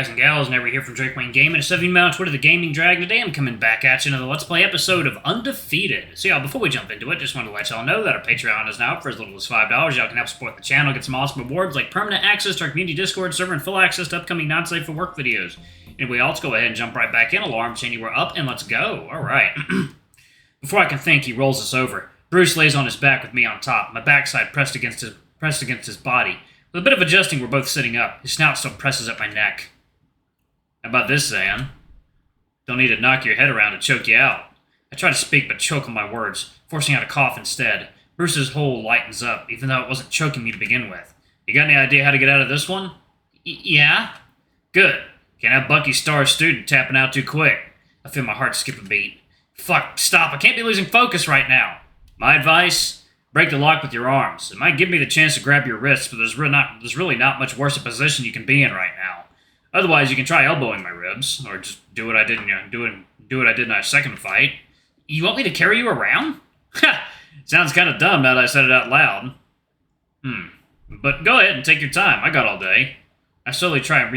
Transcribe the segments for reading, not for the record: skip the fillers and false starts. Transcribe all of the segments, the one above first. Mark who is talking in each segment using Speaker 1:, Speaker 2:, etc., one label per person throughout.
Speaker 1: guys and gals, and everybody here from Drake Wayne Gaming. It's 7 on Twitter, the Gaming Dragon. Today I'm coming back at you another Let's Play episode of Undefeated. So y'all, before we jump into it, just wanted to let y'all know that our Patreon is now up for as little as $5. Y'all can help support the channel, get some awesome rewards like permanent access to our community Discord server and full access to upcoming not-safe for work videos. Anyway, let's go ahead and jump right back in. Alarm chain, we're up, and let's go. Alright. Before I can think, he rolls us over. Bruce lays on his back with me on top, my backside pressed against his body. With a bit of adjusting, we're both sitting up. His snout still presses at my neck. How about this, Zan? Don't need to knock your head around to choke you out. I try to speak, but choke on my words, forcing out a cough instead. Bruce's hole lightens up, even though it wasn't choking me to begin with. You got any idea how to get out of this one? Yeah? Good. Can't have Bucky's star student tapping out too quick. I feel my heart skip a beat. Fuck, stop. I can't be losing focus right now. My advice? Break the lock with your arms. It might give me the chance to grab your wrists, but there's really not much worse a position you can be in right now. Otherwise, you can try elbowing my ribs, or just do what I did in our second fight. You want me to carry you around? Ha! Sounds kind of dumb now that I said it out loud. But go ahead and take your time. I got all day. I slowly try and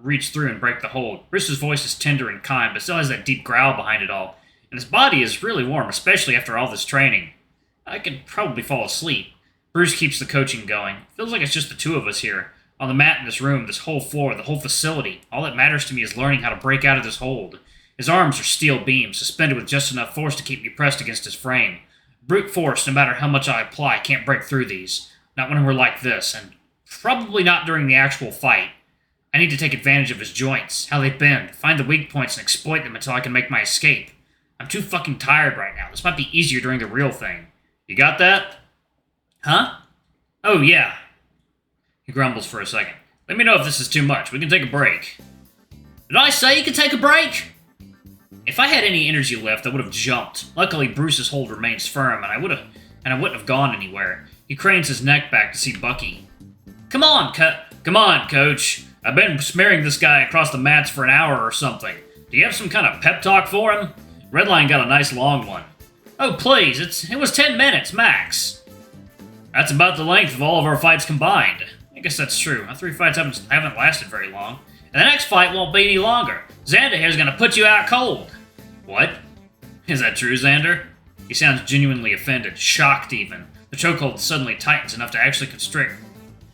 Speaker 1: reach through and break the hold. Bruce's voice is tender and kind, but still has that deep growl behind it all. And his body is really warm, especially after all this training. I could probably fall asleep. Bruce keeps the coaching going. Feels like it's just the two of us here. On the mat in this room, this whole floor, the whole facility. All that matters to me is learning how to break out of this hold. His arms are steel beams, suspended with just enough force to keep me pressed against his frame. Brute force, no matter how much I apply, can't break through these. Not when we're like this, and probably not during the actual fight. I need to take advantage of his joints, how they bend, find the weak points and exploit them until I can make my escape. I'm too fucking tired right now. This might be easier during the real thing. You got that? Huh? Oh, yeah. He grumbles for a second. Let me know if this is too much. We can take a break. Did I say you could take a break? If I had any energy left, I would have jumped. Luckily, Bruce's hold remains firm, and I wouldn't have gone anywhere. He cranes his neck back to see Bucky. Come on, Coach. I've been smearing this guy across the mats for an hour or something. Do you have some kind of pep talk for him? Redline got a nice long one. Oh, please, it was 10 minutes, max. That's about the length of all of our fights combined. I guess that's true. Our 3 fights haven't lasted very long. And the next fight won't be any longer. Xander here's gonna put you out cold. What? Is that true, Xander? He sounds genuinely offended, shocked even. The chokehold suddenly tightens enough to actually constrict.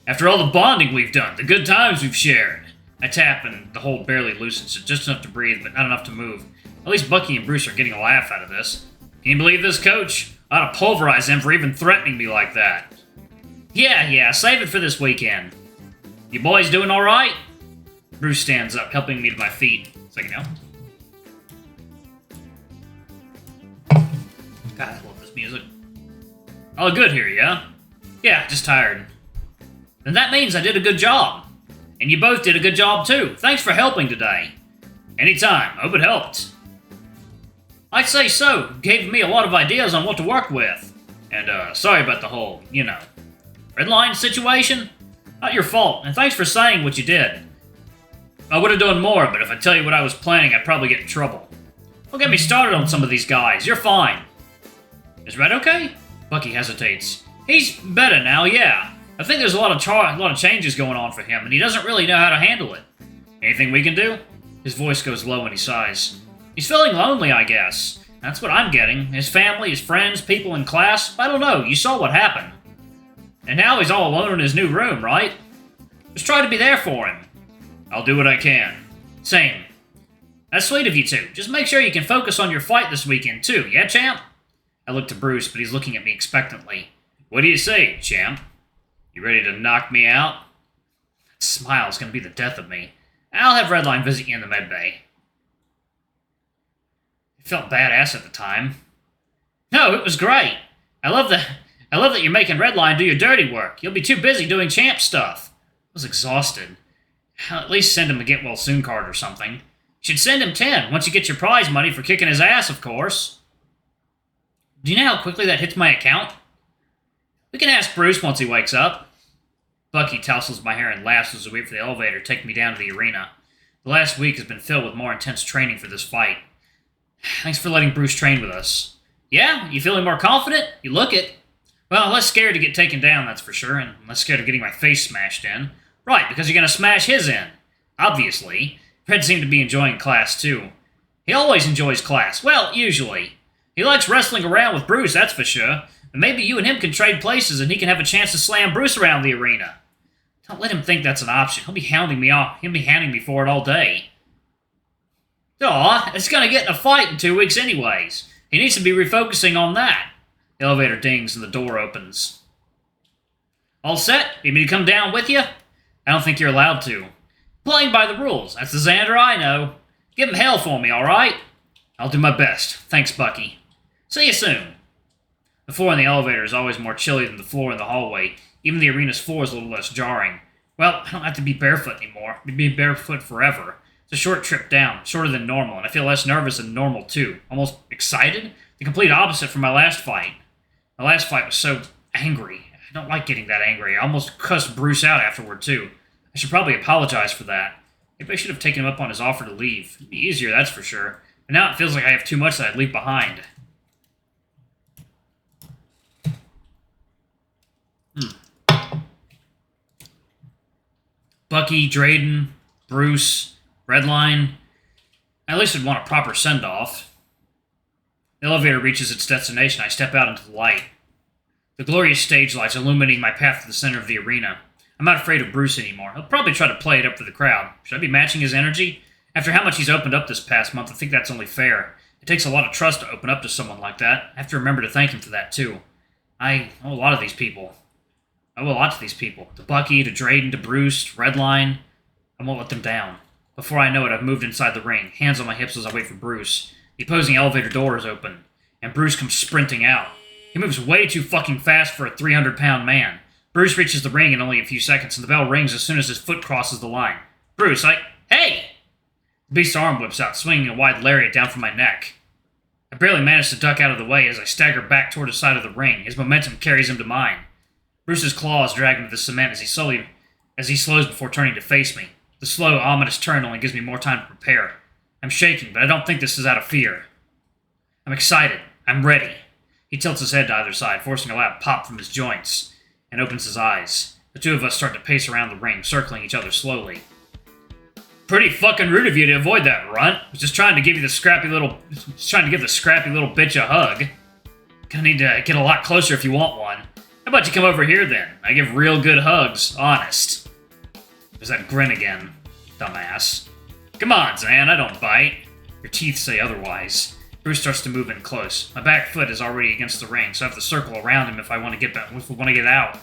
Speaker 1: After all the bonding we've done, the good times we've shared. I tap and the hold barely loosens, just enough to breathe, but not enough to move. At least Bucky and Bruce are getting a laugh out of this. Can you believe this, Coach? I ought to pulverize him for even threatening me like that. Yeah, save it for this weekend. You boys doing alright? Bruce stands up, helping me to my feet. Second now. God, I love this music. All good here, yeah? Yeah, just tired. Then that means I did a good job. And you both did a good job too. Thanks for helping today. Anytime. Hope it helped. I'd say so. Gave me a lot of ideas on what to work with. And, sorry about the whole, red line situation? Not your fault, and thanks for saying what you did. I would have done more, but if I tell you what I was planning, I'd probably get in trouble. Don't get me started on some of these guys. You're fine. Is Red okay? Bucky hesitates. He's better now, yeah. I think there's a lot of changes going on for him, and he doesn't really know how to handle it. Anything we can do? His voice goes low and he sighs. He's feeling lonely, I guess. That's what I'm getting. His family, his friends, people in class. I don't know. You saw what happened. And now he's all alone in his new room, right? Just try to be there for him. I'll do what I can. Same. That's sweet of you two. Just make sure you can focus on your fight this weekend, too. Yeah, champ? I look to Bruce, but he's looking at me expectantly. What do you say, champ? You ready to knock me out? That smile's gonna be the death of me. I'll have Redline visit you in the medbay. It felt badass at the time. No, it was great. I love that you're making Redline do your dirty work. You'll be too busy doing champ stuff. I was exhausted. I'll at least send him a get well soon card or something. You should send him 10 once you get your prize money for kicking his ass, of course. Do you know how quickly that hits my account? We can ask Bruce once he wakes up. Bucky tousles my hair and laughs as we wait for the elevator to take me down to the arena. The last week has been filled with more intense training for this fight. Thanks for letting Bruce train with us. Yeah? You feeling more confident? You look it. Well, less scared to get taken down, that's for sure, and less scared of getting my face smashed in. Right, because you're going to smash his in. Obviously. Fred seemed to be enjoying class, too. He always enjoys class. Well, usually. He likes wrestling around with Bruce, that's for sure. And maybe you and him can trade places and he can have a chance to slam Bruce around the arena. Don't let him think that's an option. He'll be hounding me off. He'll be hounding me for it all day. Aw, it's gonna get in a fight in 2 weeks anyways. He needs to be refocusing on that. The elevator dings and the door opens. All set? Need me to come down with you? I don't think you're allowed to. Playing by the rules. That's the Zander I know. Give him hell for me, alright? I'll do my best. Thanks, Bucky. See you soon. The floor in the elevator is always more chilly than the floor in the hallway. Even the arena's floor is a little less jarring. Well, I don't have to be barefoot anymore. I'll be barefoot forever. It's a short trip down, shorter than normal, and I feel less nervous than normal, too. Almost excited? The complete opposite from my last fight. My last fight was so angry. I don't like getting that angry. I almost cussed Bruce out afterward, too. I should probably apologize for that. Maybe I should have taken him up on his offer to leave. It'd be easier, that's for sure. But now it feels like I have too much that I'd leave behind. Bucky, Drayden, Bruce, Redline. I at least would want a proper send-off. The elevator reaches its destination. I step out into the light. The glorious stage lights illuminating my path to the center of the arena. I'm not afraid of Bruce anymore. He'll probably try to play it up for the crowd. Should I be matching his energy? After how much he's opened up this past month, I think that's only fair. It takes a lot of trust to open up to someone like that. I have to remember to thank him for that, too. I owe a lot of these people. I owe a lot to these people. To Bucky, to Drayden, to Bruce, to Redline. I won't let them down. Before I know it, I've moved inside the ring, hands on my hips as I wait for Bruce. The opposing elevator door is open, and Bruce comes sprinting out. He moves way too fucking fast for a 300-pound man. Bruce reaches the ring in only a few seconds, and the bell rings as soon as his foot crosses the line. Bruce, hey! The beast's arm whips out, swinging a wide lariat down from my neck. I barely manage to duck out of the way as I stagger back toward the side of the ring. His momentum carries him to mine. Bruce's claws drag into the cement as he slows before turning to face me. The slow, ominous turn only gives me more time to prepare. I'm shaking, but I don't think this is out of fear. I'm excited. I'm ready. He tilts his head to either side, forcing a loud pop from his joints, and opens his eyes. The two of us start to pace around the ring, circling each other slowly. Pretty fucking rude of you to avoid that, runt. I was just trying to give the scrappy little bitch a hug. Gonna need to get a lot closer if you want one. How about you come over here then? I give real good hugs, honest. There's that grin again, dumbass. Come on, Zan, I don't bite. Your teeth say otherwise. Bruce starts to move in close. My back foot is already against the ring, so I have to circle around him if I want to get out.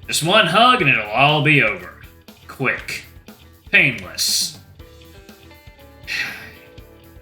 Speaker 1: Just one hug and it'll all be over. Quick. Painless.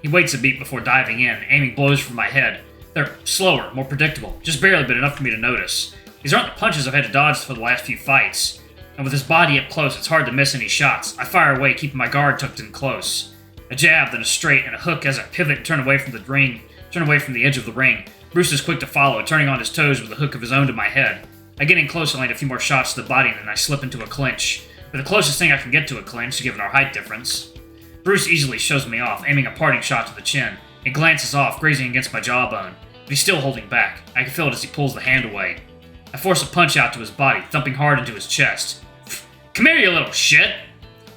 Speaker 1: He waits a beat before diving in, aiming blows for my head. They're slower, more predictable, just barely but enough for me to notice. These aren't the punches I've had to dodge for the last few fights. And with his body up close, it's hard to miss any shots. I fire away, keeping my guard tucked in close. A jab, then a straight, and a hook as I pivot and turn away from the edge of the ring. Bruce is quick to follow, turning on his toes with a hook of his own to my head. I get in close and land a few more shots to the body, and then I slip into a clinch. But the closest thing I can get to a clinch, given our height difference. Bruce easily shows me off, aiming a parting shot to the chin. It glances off, grazing against my jawbone. But he's still holding back. I can feel it as he pulls the hand away. I force a punch out to his body, thumping hard into his chest. Come here, you little shit!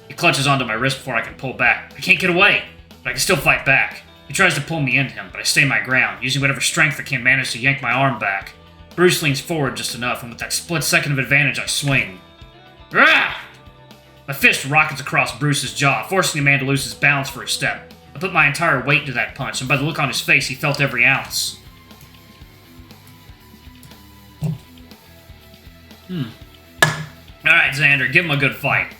Speaker 1: He clutches onto my wrist before I can pull back. I can't get away, but I can still fight back. He tries to pull me into him, but I stay my ground, using whatever strength I can manage to yank my arm back. Bruce leans forward just enough, and with that split second of advantage, I swing. Rah! My fist rockets across Bruce's jaw, forcing the man to lose his balance for a step. I put my entire weight into that punch, and by the look on his face, he felt every ounce. Alright, Zander, give him a good fight.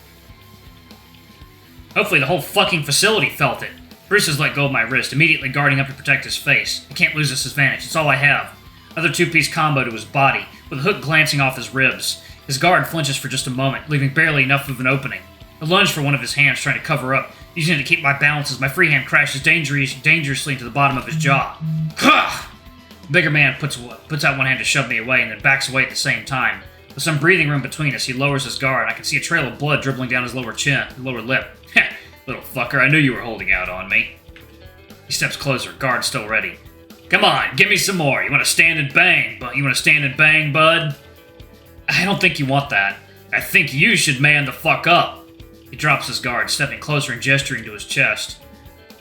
Speaker 1: Hopefully the whole fucking facility felt it. Bruce has let go of my wrist, immediately guarding up to protect his face. I can't lose this advantage, it's all I have. Another two-piece combo to his body, with a hook glancing off his ribs. His guard flinches for just a moment, leaving barely enough of an opening. I lunge for one of his hands, trying to cover up, using it to keep my balance as my free hand crashes dangerously into the bottom of his jaw. The bigger man puts out one hand to shove me away, and then backs away at the same time. With some breathing room between us, he lowers his guard, and I can see a trail of blood dribbling down his lower lip. Heh, little fucker, I knew you were holding out on me. He steps closer, guard still ready. Come on, give me some more. You want to stand and bang, bud? I don't think you want that. I think you should man the fuck up. He drops his guard, stepping closer and gesturing to his chest.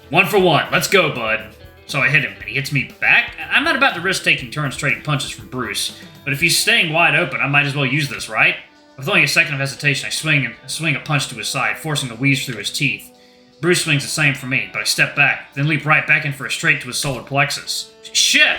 Speaker 1: 1 for 1, let's go, bud. So I hit him, and he hits me back? I'm not about to risk taking turns trading punches from Bruce, but if he's staying wide open, I might as well use this, right? With only a second of hesitation, I swing a punch to his side, forcing a wheeze through his teeth. Bruce swings the same for me, but I step back, then leap right back in for a straight to his solar plexus. Shit!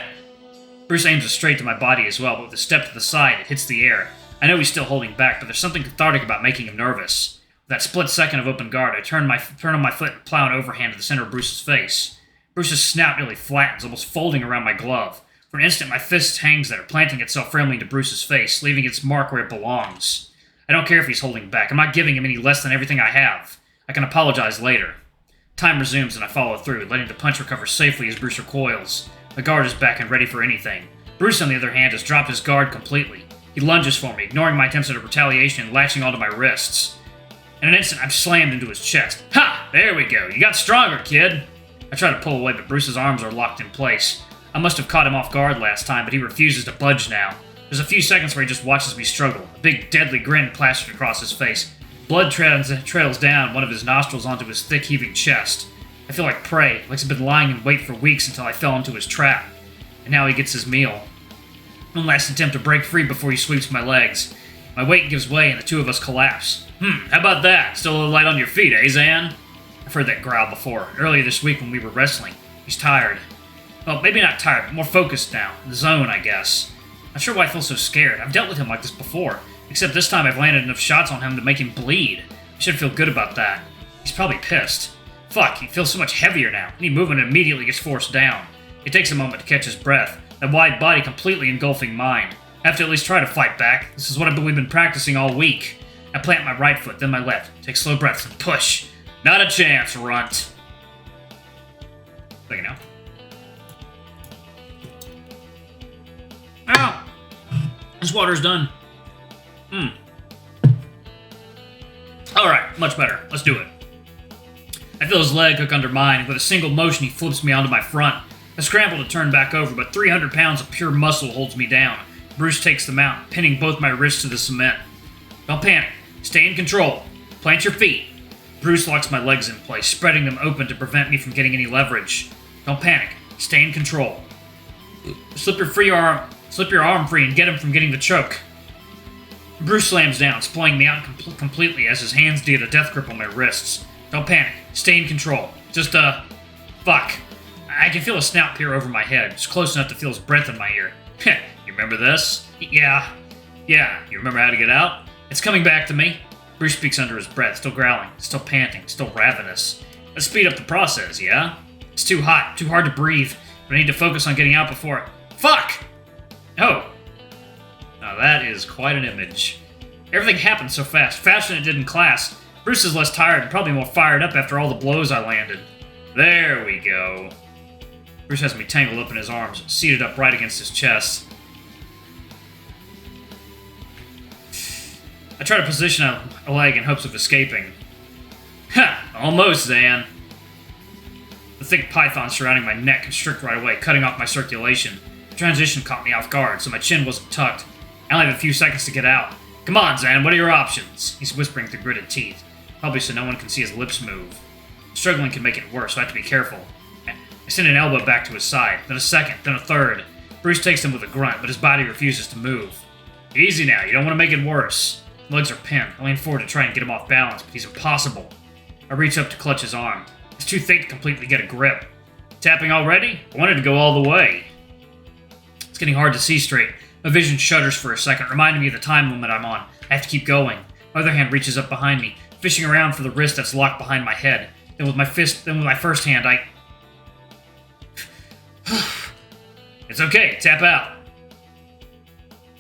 Speaker 1: Bruce aims a straight to my body as well, but with a step to the side, it hits the air. I know he's still holding back, but there's something cathartic about making him nervous. With that split second of open guard, I turn on my foot and plow an overhand to the center of Bruce's face. Bruce's snout nearly flattens, almost folding around my glove. For an instant, my fist hangs there, planting itself firmly into Bruce's face, leaving its mark where it belongs. I don't care if he's holding back. I'm not giving him any less than everything I have. I can apologize later. Time resumes and I follow through, letting the punch recover safely as Bruce recoils. The guard is back and ready for anything. Bruce, on the other hand, has dropped his guard completely. He lunges for me, ignoring my attempts at retaliation and latching onto my wrists. In an instant, I'm slammed into his chest. Ha! There we go. You got stronger, kid. I try to pull away, but Bruce's arms are locked in place. I must have caught him off guard last time, but he refuses to budge now. There's a few seconds where he just watches me struggle, a big, deadly grin plastered across his face. Blood trails down one of his nostrils onto his thick, heaving chest. I feel like prey, like he's been lying in wait for weeks until I fell into his trap. And now he gets his meal. One last attempt to break free before he sweeps my legs. My weight gives way and the two of us collapse. How about that? Still a little light on your feet, eh, Zan? I've heard that growl before, earlier this week when we were wrestling. He's tired. Well, maybe not tired, but more focused now. In the zone, I guess. Not sure why I feel so scared. I've dealt with him like this before, except this time I've landed enough shots on him to make him bleed. I should feel good about that. He's probably pissed. Fuck, he feels so much heavier now. Any movement immediately gets forced down. It takes a moment to catch his breath, that wide body completely engulfing mine. I have to at least try to fight back. This is what we've been practicing all week. I plant my right foot, then my left. Take slow breaths and push. Not a chance, runt. Take it now. Ow! This water's done. Alright, much better. Let's do it. I feel his leg hook under mine, and with a single motion he flips me onto my front. I scramble to turn back over, but 300 pounds of pure muscle holds me down. Bruce takes the mount, pinning both my wrists to the cement. Don't panic. Stay in control. Plant your feet. Bruce locks my legs in place, spreading them open to prevent me from getting any leverage. Don't panic. Stay in control. Slip your arm free and get him from getting the choke. Bruce slams down, splaying me out completely as his hands deal a death grip on my wrists. Don't panic. Stay in control. Just, fuck. I can feel his snout peer over my head. It's close enough to feel his breath in my ear. You remember this? Yeah. You remember how to get out? It's coming back to me. Bruce speaks under his breath, still growling, still panting, still ravenous. Let's speed up the process, yeah? It's too hot, too hard to breathe, but I need to focus on getting out before it... Fuck! Oh. Now that is quite an image. Everything happened so fast, faster than it did in class. Bruce is less tired and probably more fired up after all the blows I landed. There we go. Bruce has me tangled up in his arms, seated up right against his chest. I try to position a leg in hopes of escaping. Ha! Almost, Zan. The thick python surrounding my neck constrict right away, cutting off my circulation. The transition caught me off guard, so my chin wasn't tucked. I only have a few seconds to get out. Come on, Zan, what are your options? He's whispering through gritted teeth, probably so no one can see his lips move. Struggling can make it worse, so I have to be careful. I send an elbow back to his side, then a second, then a third. Bruce takes them with a grunt, but his body refuses to move. Easy now, you don't want to make it worse. My legs are pinned. I lean forward to try and get him off balance, but he's impossible. I reach up to clutch his arm. It's too thick to completely get a grip. Tapping already? I wanted to go all the way. It's getting hard to see straight. My vision shudders for a second, reminding me of the time limit I'm on. I have to keep going. My other hand reaches up behind me, fishing around for the wrist that's locked behind my head. Then with my first hand, I... It's okay, tap out.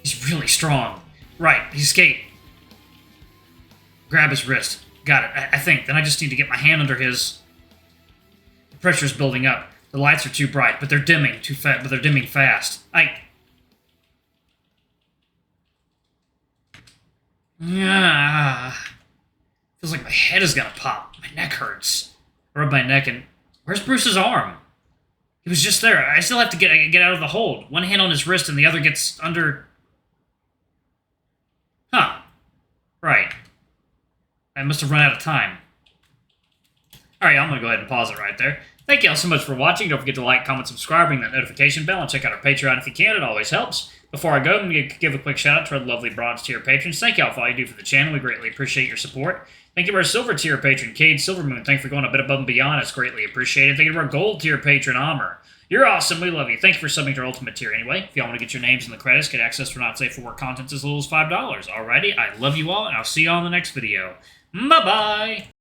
Speaker 1: He's really strong. Right, he escaped. Grab his wrist. Got it, I think. Then I just need to get my hand under his... The pressure's building up. The lights are too bright, but they're dimming fast. Feels like my head is gonna pop. My neck hurts. I rub my neck and... Where's Bruce's arm? He was just there. I still have to get out of the hold. One hand on his wrist and the other gets under... Huh. Right. I must have run out of time. Alright, I'm going to go ahead and pause it right there. Thank you all so much for watching. Don't forget to like, comment, subscribe, ring that notification bell, and check out our Patreon if you can. It always helps. Before I go, I'm going to give a quick shout out to our lovely bronze tier patrons. Thank you all for all you do for the channel. We greatly appreciate your support. Thank you to our silver tier patron, Cade Silvermoon. Thank you for going a bit above and beyond. It's greatly appreciated. Thank you to our gold tier patron, Amr. You're awesome. We love you. Thank you for subbing to our ultimate tier anyway. If y'all want to get your names in the credits, get access for not safe for work content as little as $5. Alrighty, I love you all, and I'll see you all in the next video. Bye-bye.